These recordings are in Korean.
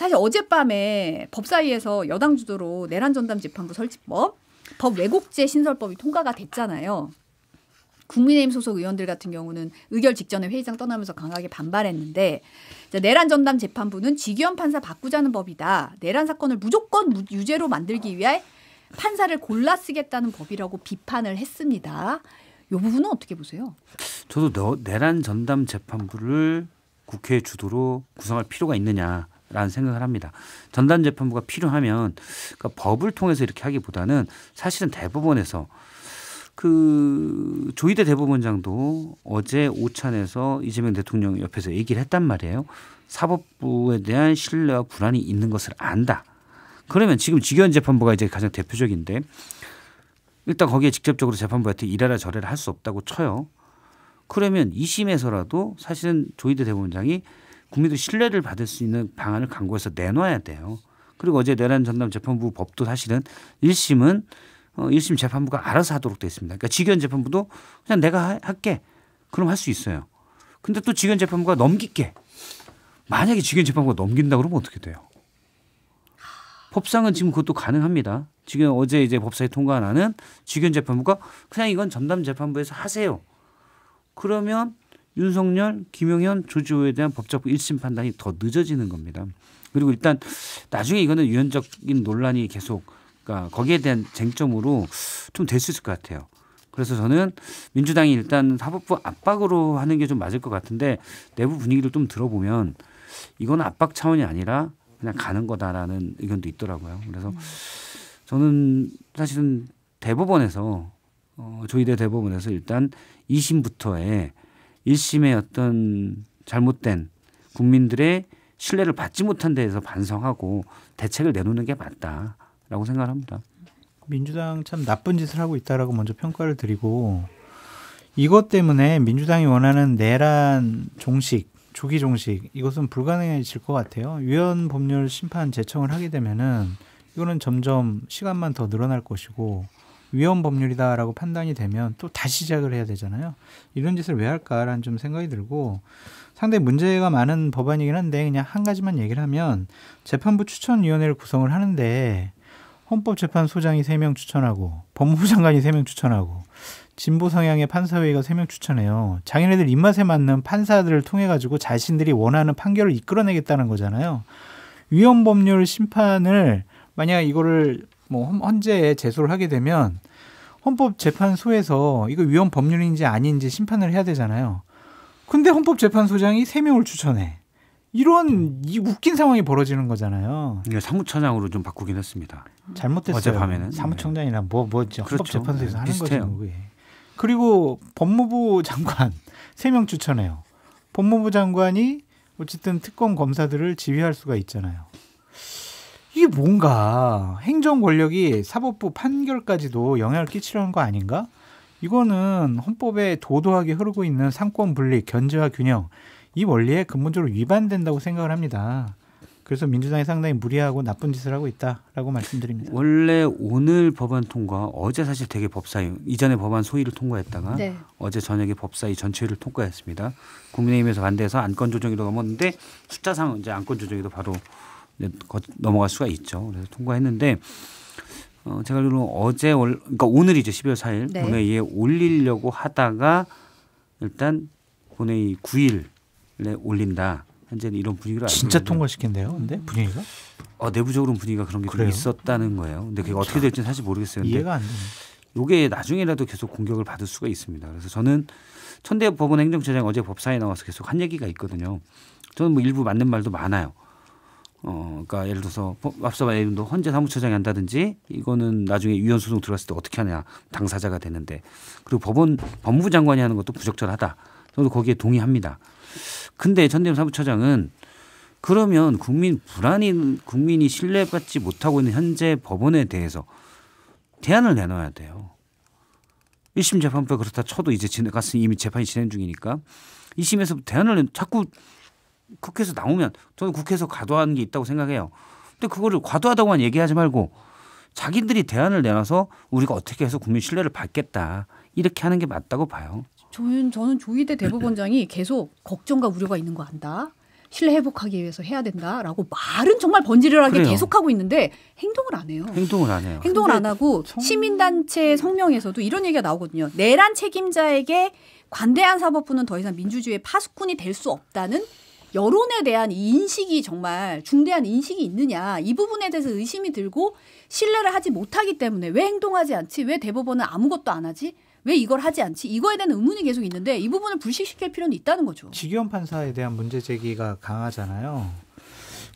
사실 어젯밤에 법사위에서 여당 주도로 내란 전담 재판부 설치법, 법 왜곡죄 신설법이 통과가 됐잖아요. 국민의힘 소속 의원들 같은 경우는 의결 직전에 회의장 떠나면서 강하게 반발했는데 내란 전담 재판부는 지기현 판사 바꾸자는 법이다. 내란 사건을 무조건 유죄로 만들기 위해 판사를 골라 쓰겠다는 법이라고 비판을 했습니다. 이 부분은 어떻게 보세요? 저도 내란 전담 재판부를 국회 주도로 구성할 필요가 있느냐라는 생각을 합니다. 전담 재판부가 필요하면 그러니까 법을 통해서 이렇게 하기보다는 사실은 대법원에서 그 조희대 대법원장도 어제 오찬에서 이재명 대통령 옆에서 얘기를 했단 말이에요. 사법부에 대한 신뢰와 불안이 있는 것을 안다. 그러면 지금 지기현 재판부가 이제 가장 대표적인데 일단 거기에 직접적으로 재판부한테 이래라 저래라 할 수 없다고 쳐요. 그러면 2심에서라도 사실은 조희대 대법원장이 국민들 신뢰를 받을 수 있는 방안을 강구해서 내놔야 돼요. 그리고 어제 내란 전담 재판부 법도 사실은 1심은 1심 재판부가 알아서 하도록 돼 있습니다. 그러니까 지기현 재판부도 그냥 내가 할게. 그럼 할 수 있어요. 근데 또 지기현 재판부가 넘길게. 만약에 지기현 재판부가 넘긴다 그러면 어떻게 돼요? 법상은 지금 그것도 가능합니다. 지금 어제 이제 법사위 통과하는 지기현 재판부가 그냥 이건 전담 재판부에서 하세요. 그러면 윤석열, 김용현, 조지호에 대한 법적 1심 판단이 더 늦어지는 겁니다. 그리고 일단 나중에 이거는 유연적인 논란이 계속 그러니까 거기에 대한 쟁점으로 좀 될 수 있을 것 같아요. 그래서 저는 민주당이 일단 사법부 압박으로 하는 게 좀 맞을 것 같은데 내부 분위기를 좀 들어보면 이거는 압박 차원이 아니라 그냥 가는 거다라는 의견도 있더라고요. 그래서 저는 사실은 대법원에서 조희대 대법원에서 일단 2심부터의 1심의 어떤 잘못된 국민들의 신뢰를 받지 못한 데에서 반성하고 대책을 내놓는 게 맞다라고 생각을 합니다. 민주당 참 나쁜 짓을 하고 있다라고 먼저 평가를 드리고 이것 때문에 민주당이 원하는 내란 종식, 조기 종식 이것은 불가능해질 것 같아요. 위헌 법률 심판 제청을 하게 되면은 이거는 점점 시간만 더 늘어날 것이고 위헌 법률이다라고 판단이 되면 또 다시 시작을 해야 되잖아요. 이런 짓을 왜 할까라는 좀 생각이 들고 상당히 문제가 많은 법안이긴 한데 그냥 한 가지만 얘기를 하면 재판부 추천위원회를 구성을 하는데 헌법재판소장이 3명 추천하고 법무부 장관이 3명 추천하고 진보 성향의 판사회의가 3명 추천해요. 자기네들 입맛에 맞는 판사들을 통해 가지고 자신들이 원하는 판결을 이끌어내겠다는 거잖아요. 위헌 법률 심판을 만약 이거를 뭐 헌재에 제소를 하게 되면 헌법재판소에서 이거 위헌 법률인지 아닌지 심판을 해야 되잖아요. 근데 헌법재판소장이 3명을 추천해. 이런 이 웃긴 상황이 벌어지는 거잖아요. 이게 사무처장으로 좀 바꾸긴 했습니다. 잘못됐어요. 어젯밤에는. 사무총장이나 뭐죠. 그렇죠. 헌법재판소에서 하는 비슷해요. 거죠. 그게. 그리고 법무부 장관 3명 추천해요. 법무부 장관이 어쨌든 특검 검사들을 지휘할 수가 있잖아요. 이게 뭔가 행정 권력이 사법부 판결까지도 영향을 끼치려는 거 아닌가? 이거는 헌법에 도도하게 흐르고 있는 상권 분립, 견제와 균형 이 원리에 근본적으로 위반된다고 생각을 합니다. 그래서 민주당이 상당히 무리하고 나쁜 짓을 하고 있다라고 말씀드립니다. 원래 오늘 법안 통과 어제 사실 되게 법사위 이전에 법안 소위를 통과했다가 네. 어제 저녁에 법사위 전체를 통과했습니다. 국민의힘에서 반대해서 안건 조정위로 넘었는데 숫자상 이제 안건 조정위도 바로 이제 넘어갈 수가 있죠. 그래서 통과했는데 제가 알기로는 어제 그러니까 오늘 이제 12월 4일 네. 본회의에 올리려고 하다가 일단 본회의 9일에 올린다. 현재는 이런 분위기로 진짜 통과시킨대요. 근데 분위기가? 내부적으로 분위기가 그런 게 좀 있었다는 거예요. 근데 그게 어떻게 될지는 사실 모르겠어요. 근데 이해가 안 되네. 이게 나중에라도 계속 공격을 받을 수가 있습니다. 그래서 저는 천대법원 행정처장 어제 법사에 나와서 계속 한 얘기가 있거든요. 저는 뭐 일부 맞는 말도 많아요. 그러니까 예를 들어서 앞서 말한 헌재 사무처장이 한다든지 이거는 나중에 위헌 소송 들어갔을 때 어떻게 하냐 당사자가 되는데 그리고 법무부 장관이 하는 것도 부적절하다. 저도 거기에 동의합니다. 근데 전대협 사무처장은 그러면 국민이 신뢰받지 못하고 있는 현재 법원에 대해서 대안을 내놔야 돼요. 1심 재판부가 그렇다 쳐도 이제 이미 재판이 진행 중이니까 2심에서 대안을 자꾸 국회에서 나오면 저는 국회에서 과도한 게 있다고 생각해요. 근데 그거를 과도하다고만 얘기하지 말고 자기들이 대안을 내놔서 우리가 어떻게 해서 국민 신뢰를 받겠다 이렇게 하는 게 맞다고 봐요. 저는 조희대 대법원장이 계속 걱정과 우려가 있는 거 안다. 신뢰 회복하기 위해서 해야 된다라고 말은 정말 번지르르하게 그래요. 계속하고 있는데 행동을 안 해요. 행동을 안 해요. 행동을 안 하고 시민단체 성명에서도 이런 얘기가 나오거든요. 내란 책임자에게 관대한 사법부는 더 이상 민주주의의 파수꾼이 될 수 없다는 여론에 대한 이 인식이 정말 중대한 인식이 있느냐. 이 부분에 대해서 의심이 들고 신뢰를 하지 못하기 때문에 왜 행동하지 않지? 왜 대법원은 아무것도 안 하지? 왜 이걸 하지 않지? 이거에 대한 의문이 계속 있는데 이 부분을 불식시킬 필요는 있다는 거죠. 지기현 판사에 대한 문제 제기가 강하잖아요.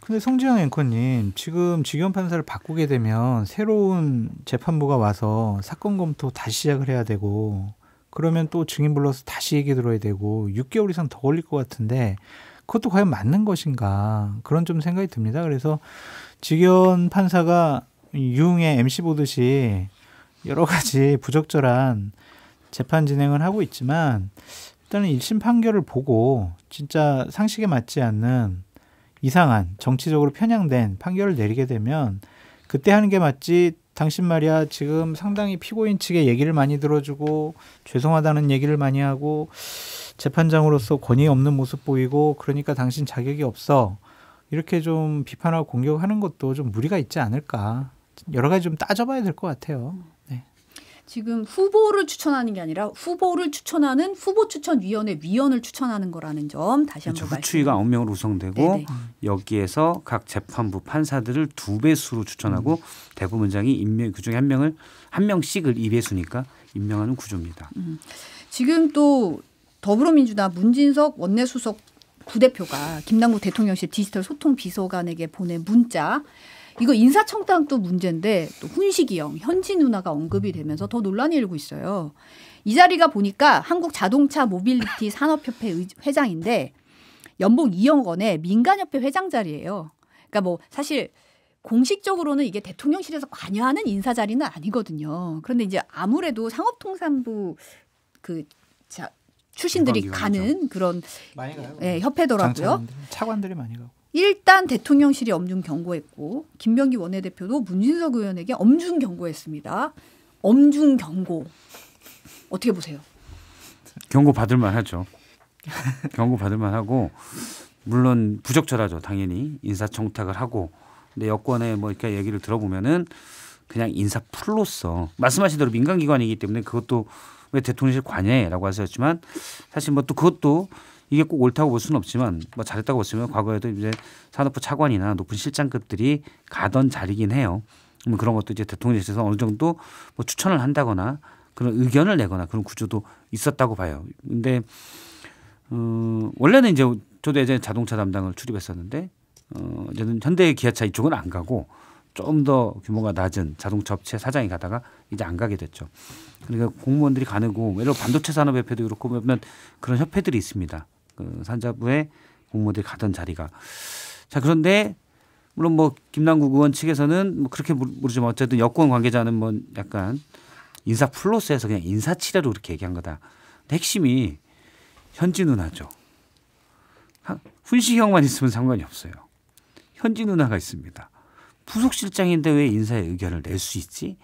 근데 송지현 앵커님, 지금 지기현 판사를 바꾸게 되면 새로운 재판부가 와서 사건 검토 다시 시작을 해야 되고 그러면 또 증인 불러서 다시 얘기 들어야 되고 6개월 이상 더 걸릴 것 같은데 그것도 과연 맞는 것인가 그런 좀 생각이 듭니다. 그래서 지기현 판사가 유흥의 MC 보듯이 여러 가지 부적절한 재판 진행을 하고 있지만 일단은 1심 판결을 보고 진짜 상식에 맞지 않는 이상한 정치적으로 편향된 판결을 내리게 되면 그때 하는 게 맞지. 당신 말이야 지금 상당히 피고인 측의 얘기를 많이 들어주고 죄송하다는 얘기를 많이 하고 재판장으로서 권위 없는 모습 보이고 그러니까 당신 자격이 없어. 이렇게 좀 비판하고 공격하는 것도 좀 무리가 있지 않을까. 여러 가지 좀 따져봐야 될 것 같아요. 네. 지금 후보를 추천하는 게 아니라 후보를 추천하는 후보추천위원회 위원을 추천하는 거라는 점 다시 한번 말씀드립니다. 후추위가 9명으로 구성되고 네네. 여기에서 각 재판부 판사들을 2배수로 추천하고 대법원장이 임명 그중에 한 명씩을 2배수니까 임명하는 구조입니다. 지금 또 더불어민주당 문진석 원내수석 부대표가 김남국 대통령실 디지털 소통 비서관에게 보낸 문자 이거 인사청탁도 문제인데 또 훈시기형 현지 누나가 언급이 되면서 더 논란이 일고 있어요. 이 자리가 보니까 한국자동차 모빌리티 산업협회 회장인데 연봉 2억 원에 민간협회 회장 자리예요. 그러니까 뭐 사실 공식적으로는 이게 대통령실에서 관여하는 인사 자리는 아니거든요. 그런데 이제 아무래도 상업통상부 출신들이 가는 그런 많이 가요. 협회더라고요. 차관들이 많이 가고. 일단 대통령실이 엄중 경고했고 김병기 원내대표도 문진석 의원에게 엄중 경고했습니다. 엄중 경고. 어떻게 보세요? 경고 받을 만하죠. 경고 받을 만하고 물론 부적절하죠. 당연히 인사청탁을 하고 근데 여권에 뭐 이렇게 얘기를 들어보면은 그냥 인사풀로서 말씀하신 대로 민간기관이기 때문에 그것도 왜 대통령실 관여해라고 하셨지만 사실 뭐 또 그것도 이게 꼭 옳다고 볼 수는 없지만 뭐 잘했다고 봤으면 과거에도 이제 산업부 차관이나 높은 실장급들이 가던 자리긴 해요. 그런 것도 이제 대통령실에서 어느 정도 뭐 추천을 한다거나 그런 의견을 내거나 그런 구조도 있었다고 봐요. 근데 원래는 이제 저도 예전에 자동차 담당을 출입했었는데 이제는 현대 기아차 이쪽은 안 가고 좀 더 규모가 낮은 자동차 업체 사장이 가다가 이제 안 가게 됐죠. 그러니까 공무원들이 가는고 예를 들어 반도체 산업협회도 그렇고 보면 그런 협회들이 있습니다. 그 산자부에 공무원들이 가던 자리가. 자 그런데 물론 뭐 김남국 의원 측에서는 뭐 그렇게 모르지만 어쨌든 여권 관계자는 뭐 약간 인사 플러스에서 그냥 인사치레로 그렇게 얘기한 거다. 근데 핵심이 현지 누나죠. 훈시형만 있으면 상관이 없어요. 현지 누나가 있습니다. 부속실장인데 왜 인사의 의견을 낼 수 있지?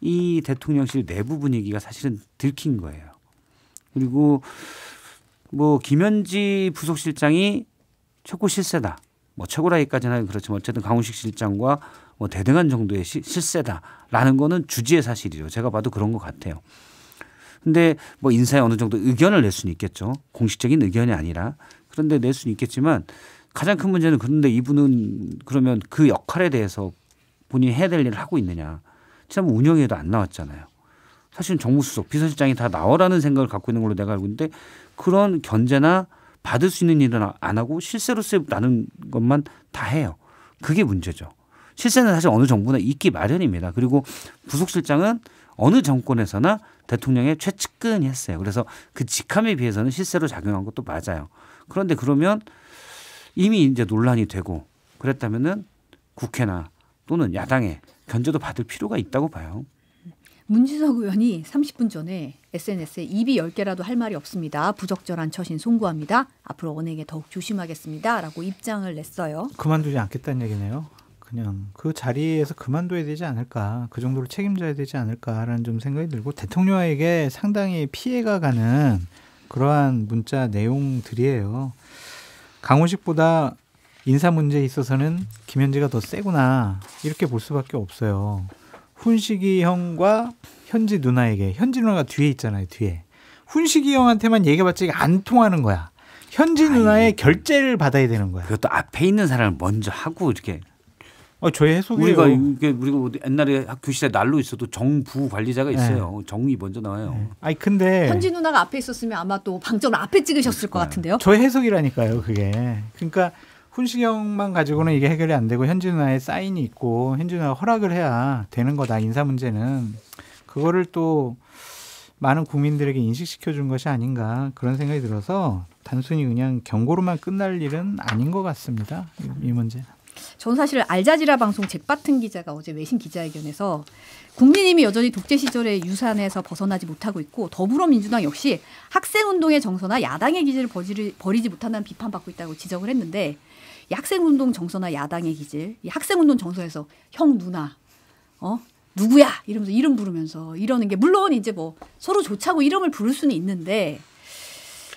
이 대통령실 내부 분위기가 사실은 들킨 거예요. 그리고 뭐 김현지 부속실장이 최고 실세다. 뭐 최고라기까지는 그렇지만 어쨌든 강훈식 실장과 뭐 대등한 정도의 실세다라는 거는 주지의 사실이죠. 제가 봐도 그런 것 같아요. 근데 뭐 인사에 어느 정도 의견을 낼 수는 있겠죠. 공식적인 의견이 아니라. 그런데 낼 수는 있겠지만 가장 큰 문제는 그런데 이분은 그러면 그 역할에 대해서 본인이 해야 될 일을 하고 있느냐. 지난번 운영회도 안 나왔잖아요. 사실은 정무수석, 비서실장이 다 나오라는 생각을 갖고 있는 걸로 내가 알고 있는데 그런 견제나 받을 수 있는 일은 안 하고 실세로서 나는 것만 다 해요. 그게 문제죠. 실세는 사실 어느 정부나 있기 마련입니다. 그리고 부속실장은 어느 정권에서나 대통령의 최측근이 했어요. 그래서 그 직함에 비해서는 실세로 작용한 것도 맞아요. 그런데 그러면 이미 이제 논란이 되고 그랬다면은 국회나 또는 야당에 견제도 받을 필요가 있다고 봐요. 문진석 의원이 30분 전에 SNS에 입이 10개라도 할 말이 없습니다. 부적절한 처신 송구합니다. 앞으로 언행에 더욱 조심하겠습니다. 라고 입장을 냈어요. 그만두지 않겠다는 얘기네요. 그냥 그 자리에서 그만둬야 되지 않을까. 그 정도로 책임져야 되지 않을까라는 좀 생각이 들고 대통령에게 상당히 피해가 가는 그러한 문자 내용들이에요. 강훈식보다 인사 문제에 있어서는 김현지가 더 세구나 이렇게 볼 수밖에 없어요. 훈식이 형과 현지 누나에게 현지 누나가 뒤에 있잖아요. 뒤에 훈식이 형한테만 얘기해봤자 이게 안 통하는 거야. 현지 누나의 결재를 받아야 되는 거야. 그것도 앞에 있는 사람을 먼저 하고 이렇게. 저의 해석이에요. 우리가 옛날에 학교 시대 난로 있어도 정부 관리자가 있어요. 정이 먼저 나와요. 아니 근데 현지 누나가 앞에 있었으면 아마 또 방점을 앞에 찍으셨을 것 같은데요. 저의 해석이라니까요. 그게. 그러니까 훈식이 형만 가지고는 이게 해결이 안 되고 현지 누나의 사인이 있고 현지 누나가 허락을 해야 되는 거다. 인사 문제는. 그거를 또 많은 국민들에게 인식시켜 준 것이 아닌가 그런 생각이 들어서 단순히 그냥 경고로만 끝날 일은 아닌 것 같습니다. 이 문제. 저는 사실 알자지라 방송 잭바튼 기자가 어제 외신 기자회견에서 국민의힘이 여전히 독재 시절의 유산에서 벗어나지 못하고 있고 더불어민주당 역시 학생운동의 정서나 야당의 기질을 버리지 못한다는 비판받고 있다고 지적을 했는데 이 학생운동 정서나 야당의 기질, 이 학생운동 정서에서 형 누나, 누구야 이러면서 이름 부르면서 이러는 게 물론 이제 뭐 서로 좋자고 이름을 부를 수는 있는데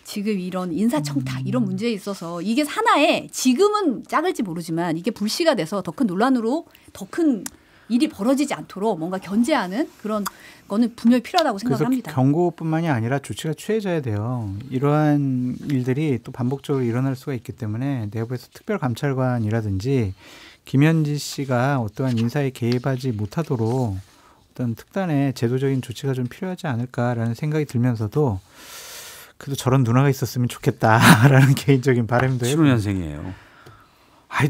지금 이런 인사청탁 이런 문제에 있어서 이게 하나의 지금은 작을지 모르지만 이게 불씨가 돼서 더 큰 논란으로 더 큰 일이 벌어지지 않도록 뭔가 견제하는 그런 거는 분명히 필요하다고 생각합니다. 그래서 경고뿐만이 아니라 조치가 취해져야 돼요. 이러한 일들이 또 반복적으로 일어날 수가 있기 때문에 내부에서 특별감찰관이라든지 김현지 씨가 어떠한 인사에 개입하지 못하도록 어떤 특단의 제도적인 조치가 좀 필요하지 않을까라는 생각이 들면서도 그래도 저런 누나가 있었으면 좋겠다라는 개인적인 바람도 해요. 75년생이에요.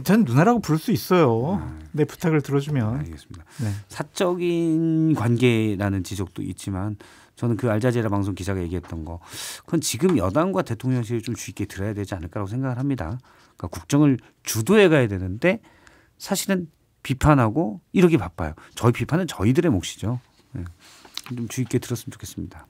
전 누나라고 부를 수 있어요. 내 부탁을 들어주면. 알겠습니다. 네. 사적인 관계라는 지적도 있지만 저는 그 알자지라 방송 기자가 얘기했던 거 그건 지금 여당과 대통령실이 좀 주의 있게 들어야 되지 않을까라고 생각을 합니다. 그러니까 국정을 주도해 가야 되는데 사실은 비판하고 이러기 바빠요. 저희 비판은 저희들의 몫이죠. 네. 좀 주의 있게 들었으면 좋겠습니다.